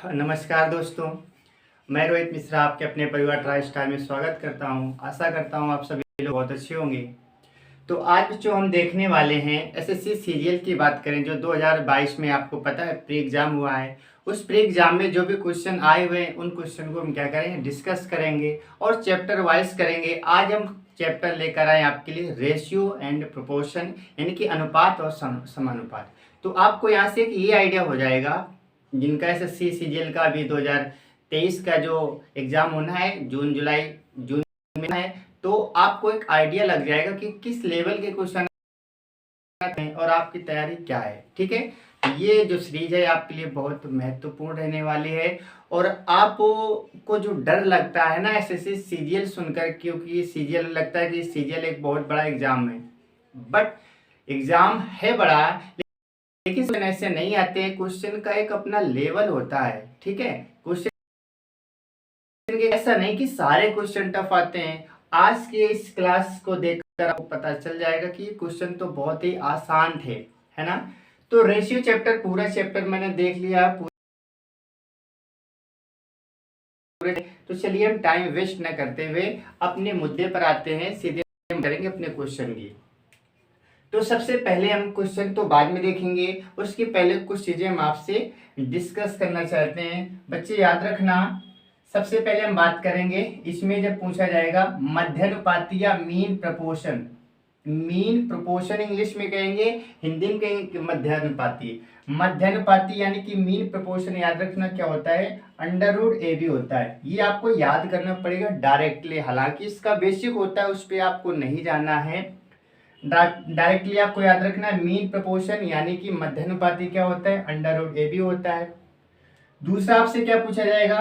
नमस्कार दोस्तों, मैं रोहित मिश्रा आपके अपने परिवार ट्राई स्टाइल में स्वागत करता हूं। आशा करता हूं आप सभी लोग बहुत अच्छे होंगे। तो आज जो हम देखने वाले हैं एसएससी सीरियल की बात करें जो 2022 में आपको पता है प्री एग्जाम हुआ है। उस प्री एग्जाम में जो भी क्वेश्चन आए हुए हैं उन क्वेश्चन को हम क्या करेंगे, डिस्कस करेंगे और चैप्टर वाइज करेंगे। आज हम चैप्टर लेकर आए आपके लिए रेशियो एंड प्रोपोर्शन, यानी कि अनुपात और समानुपात। तो आपको यहाँ से एक ये आइडिया हो जाएगा, जिनका एसएससी सीजीएल का अभी 2023 का जो एग्जाम होना है जून में है, तो आपको एक आइडिया लग जाएगा कि किस लेवल के क्वेश्चन हैं और आपकी तैयारी क्या है। ठीक है, ये जो सीरीज है आपके लिए बहुत महत्वपूर्ण रहने वाली है। और आपको जो डर लगता है ना एसएससी सीजीएल सुनकर, क्योंकि सीजीएल लगता है कि सीजीएल एक बहुत बड़ा एग्जाम है, बट एग्जाम है बड़ा, लेकिन क्वेश्चन ऐसे नहीं आते हैं। क्वेश्चन का एक अपना लेवल होता है। ठीक है, क्वेश्चन ऐसा नहीं कि सारे क्वेश्चन टफ आते हैं। आज के इस क्लास को देखकर आपको पता चल जाएगा कि ये क्वेश्चन तो बहुत ही आसान थे, है ना। तो रेशियो चैप्टर, पूरा चैप्टर मैंने देख लिया पूरे। तो चलिए हम टाइम वेस्ट न करते हुए अपने मुद्दे पर आते हैं, सीधे हम करेंगे अपने क्वेश्चन की। तो सबसे पहले हम क्वेश्चन तो बाद में देखेंगे, उसके पहले कुछ चीजें हम आपसे डिस्कस करना चाहते हैं। बच्चे याद रखना, सबसे पहले हम बात करेंगे, इसमें जब पूछा जाएगा मध्यानुपाती या mean proportion. Mean proportion English में कहेंगे, हिंदी में कहेंगे मध्यानुपाती। मध्यानुपाती यानी कि मीन प्रपोर्शन याद रखना क्या होता है, अंडर रूट ए बी होता है। ये आपको याद करना पड़ेगा डायरेक्टली, हालांकि इसका बेसिक होता है, उस पर आपको नहीं जाना है। डायरेक्टली आपको याद रखना है मीन प्रपोर्शन यानी कि मध्यानुपाती क्या होता है, अंडर रूट ए बी होता है। दूसरा आपसे क्या पूछा जाएगा,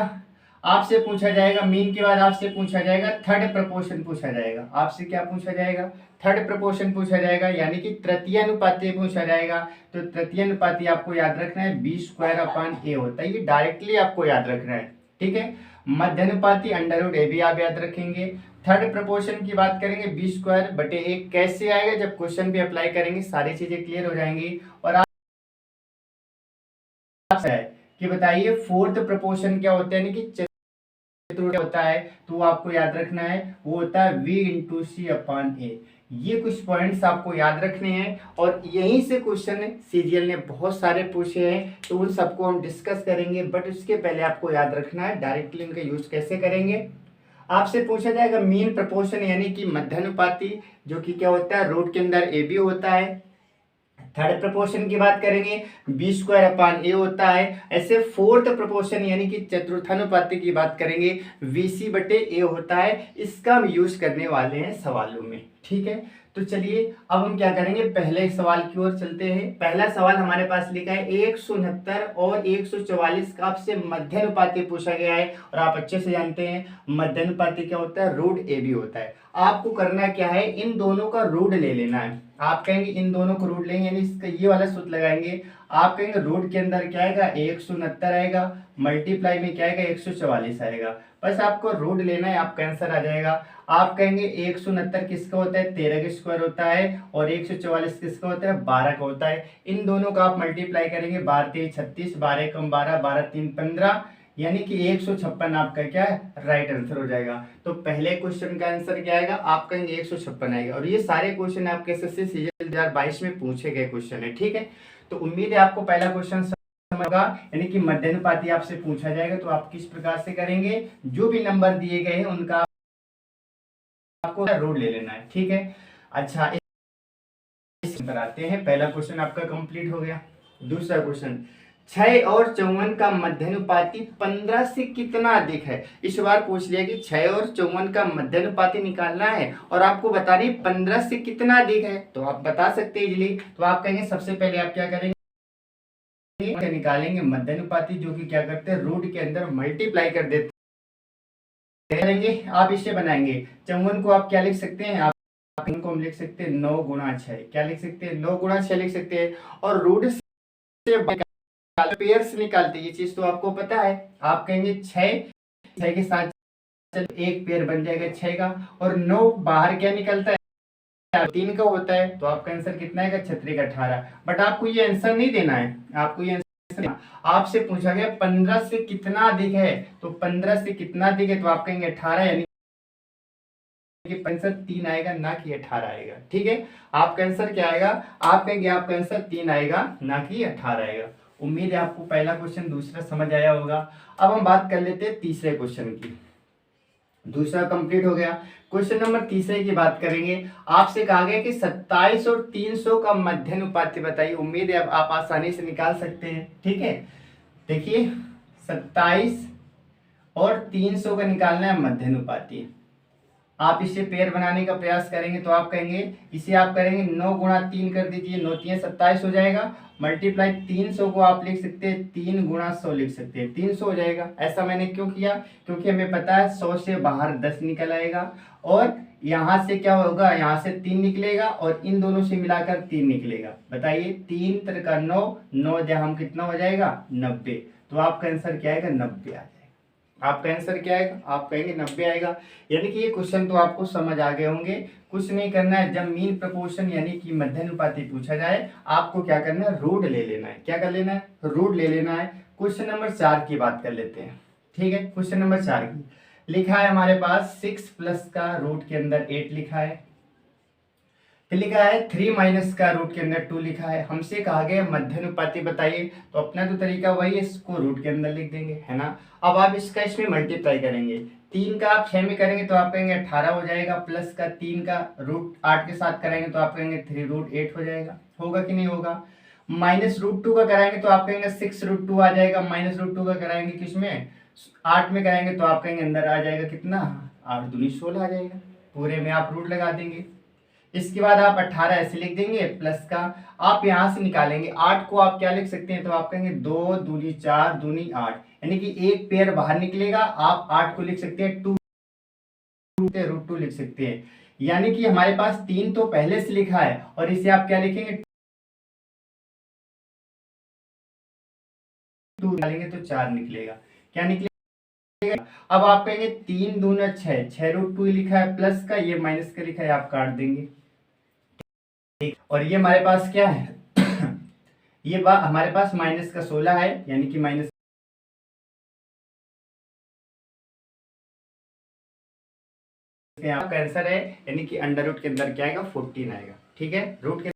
आपसे पूछा जाएगा मीन के बाद आपसे पूछा जाएगा थर्ड प्रपोर्शन पूछा जाएगा। आपसे क्या पूछा जाएगा, थर्ड प्रपोर्शन पूछा जाएगा, यानी कि तृतीय अनुपाती पूछा जाएगा। तो तृतीय अनुपाती आपको याद रखना है b² होता है, ये डायरेक्टली आपको याद रखना है। ठीक है, मध्यानुपाती अंडर रूट ए भी आप याद रखेंगे। थर्ड प्रपोर्शन की बात करेंगे b²/a। कैसे आएगा, जब क्वेश्चन भी अप्लाई करेंगे सारी चीजें क्लियर हो जाएंगी। और आप कि बताइए फोर्थ प्रपोर्शन क्या होता है, यानी कि चतुर्थ होता है, तो आपको याद रखना है वो होता है v/c/a। ये कुछ पॉइंट्स आपको याद रखने हैं और यहीं से क्वेश्चन सीजीएल ने बहुत सारे पूछे हैं, तो उन सबको हम डिस्कस करेंगे। बट उसके पहले आपको याद रखना है डायरेक्टली इनका यूज कैसे करेंगे। आपसे पूछा जाएगा मीन प्रपोर्शन यानी कि मध्यानुपाती, जो कि क्या होता है, रूट के अंदर ए बी होता है। थर्ड प्रपोर्शन की बात करेंगे b² होता है। ऐसे फोर्थ प्रपोर्शन यानी कि चतुर्थानुपाती की बात करेंगे vc/a होता है। इसका हम यूज करने वाले हैं सवालों में। ठीक है, तो चलिए अब हम क्या करेंगे, पहले सवाल की ओर चलते हैं। पहला सवाल हमारे पास लिखा है 169 और 144 का आपसे मध्यानुपाती पूछा गया है। और आप अच्छे से जानते हैं मध्यानुपाती क्या होता है, रूट ए बी होता है। आपको करना क्या है, इन दोनों का रूट ले लेना है। आप कहेंगे इन दोनों को रूट लेंगे, यानी इसका ये वाला सूत्र लगाएंगे। आप कहेंगे रूट के अंदर क्या आएगा, 169 आएगा, मल्टीप्लाई में क्या आएगा, 144 आएगा। बस आपको रूट लेना है, आपका आंसर आ जाएगा। आप कहेंगे 169 किसका होता है, 13 का स्क्वायर होता है, और 144 किसका होता है, 12 का होता है। इन दोनों का आप मल्टीप्लाई करेंगे, 12 3 36, 12 कम 12, 12 3 15, यानी कि 156 आपका क्या है, राइट आंसर हो जाएगा। तो पहले क्वेश्चन का आंसर क्या आएगा, आप कहेंगे 156 आएगा। और ये सारे क्वेश्चन आपके एसएससी सीजीएल 2022 में पूछे गए क्वेश्चन है। ठीक है, तो उम्मीद है आपको पहला क्वेश्चन समझ होगा, यानी कि मध्यानुपाती आपसे पूछा जाएगा तो आप किस प्रकार से करेंगे, जो भी नंबर दिए गए हैं उनका आपको रूट ले लेना है। ठीक है, अच्छा इस पर आते हैं। पहला क्वेश्चन आपका कंप्लीट हो गया। दूसरा क्वेश्चन, 6 और 54 का मध्यानुपाती 15 से कितना अधिक है। इस बार पूछ लिया कि 6 और 54 का मध्यानुपाती निकालना है और आपको बता रही 15 से कितना अधिक है। तो आप बता सकते हैं इजीली। तो आप कहेंगे सबसे पहले आप क्या करेंगे, निकालेंगे मध्यानुपाती, जो कि क्या करते हैं, रूट के अंदर मल्टीप्लाई कर देते करेंगे। आप इसे बनाएंगे 54 को आप क्या लिख सकते हैं, आप इनको हम लिख सकते हैं 9 गुणा 6। क्या लिख सकते हैं, 9 गुणा 6 लिख सकते हैं। और रूट से पेयर से निकालते, ये चीज तो आपको पता है। आप कहेंगे 6 के साथ एक पेयर बन जाएगा 6 का, और 9 बाहर क्या निकलता है, 3 का होता है। तो आपका आंसर कितना आएगा, 36 का 18। बट आपको ये आंसर नहीं देना है, आपको ये आपसे पूछा गया 15 से कितना अधिक है, तो 15 से कितना अधिक है तो आप कहेंगे 18, यानी कि आंसर 3 आएगा, ना कि 18 आएगा। ठीक है, आपका आंसर क्या आएगा, आप कहेंगे आपका आंसर 3 आएगा, ना कि 18 आएगा। उम्मीद है आपको पहला क्वेश्चन दूसरा समझ आया होगा। अब हम बात कर लेते हैं तीसरे क्वेश्चन की। दूसरा कंप्लीट हो गया, क्वेश्चन नंबर तीसरे की बात करेंगे। आपसे कहा गया कि 27 और 300 का मध्यानुपाती बताइए। उम्मीद है अब आप आसानी से निकाल सकते हैं। ठीक है, देखिए 27 और 300 का निकालना है मध्यानुपाती। आप इसे पेयर बनाने का प्रयास करेंगे तो आप कहेंगे, इसे आप करेंगे 9 गुणा 3 कर दीजिए, 9 3 27 हो जाएगा, मल्टीप्लाई 300 को आप लिख सकते हैं 3 गुणा 100 लिख सकते हैं, 300 हो जाएगा। ऐसा मैंने क्यों किया, क्योंकि हमें पता है 100 से बाहर 10 निकल आएगा, और यहाँ से क्या होगा, यहाँ से 3 निकलेगा और इन दोनों से मिलाकर 3 निकलेगा। बताइए 3 3 का 9, 9 जहाँ हम कितना हो जाएगा 90, तो आपका आंसर क्या आएगा 90 आ जाएगा। आपका आंसर क्या आएगा, आप कहेंगे 90 आएगा। यानी कि ये क्वेश्चन तो आपको समझ आ गए होंगे। कुछ नहीं करना है, जब मीन प्रपोर्शन यानी कि मध्यानुपाती पूछा जाए आपको क्या करना है, रूट ले लेना है। क्या कर लेना है, रूट ले लेना है। क्वेश्चन नंबर 4 की बात कर लेते हैं। ठीक है, क्वेश्चन नंबर 4 की लिखा है हमारे पास 6 प्लस का रूट के अंदर 8 लिखा है, फिर लिखा है 3 माइनस का रूट के अंदर 2 लिखा है। हमसे कहा गया मध्यानुपाती बताइए, तो अपना तो तरीका वही है, इसको रूट के अंदर लिख देंगे, है ना। अब आप इसका इसमें मल्टीप्लाई करेंगे, 3 का आप 6 में करेंगे तो आप कहेंगे 18 हो जाएगा, प्लस का 3 का रूट 8 के साथ कराएंगे तो आप कहेंगे 3 रूट 8 हो जाएगा। होगा कि नहीं होगा। माइनस रूट 2 का कराएंगे तो आप कहेंगे 6 रूट 2 आ जाएगा। माइनस रूट 2 का कराएंगे किसमें, 8 में कराएंगे तो आप कहेंगे अंदर आ जाएगा कितना, 8 दूनी 16 आ जाएगा। पूरे में आप रूट लगा देंगे। इसके बाद आप 18 ऐसे लिख देंगे, प्लस का आप यहां से निकालेंगे 8 को आप क्या लिख सकते हैं, तो आप कहेंगे 2 दूनी 4 दूनी 8, यानी कि एक पेयर बाहर निकलेगा। आप 8 को लिख सकते हैं 2 रूट 2 लिख सकते हैं। यानी कि हमारे पास 3 तो पहले से लिखा है, और इसे आप क्या लिखेंगे 2 निकालेंगे तो 4 निकलेगा। क्या निकलेगा, अब आप कहेंगे 3 दूना 6, 6 रूट 2 लिखा है, प्लस का ये माइनस का लिखा है, आप काट देंगे। और ये हमारे पास क्या है ये बात हमारे पास माइनस का 16 है, यानी कि माइनस का आंसर है, यानी कि अंडर रूट के अंदर क्या आएगा 14 आएगा। ठीक है, रूट के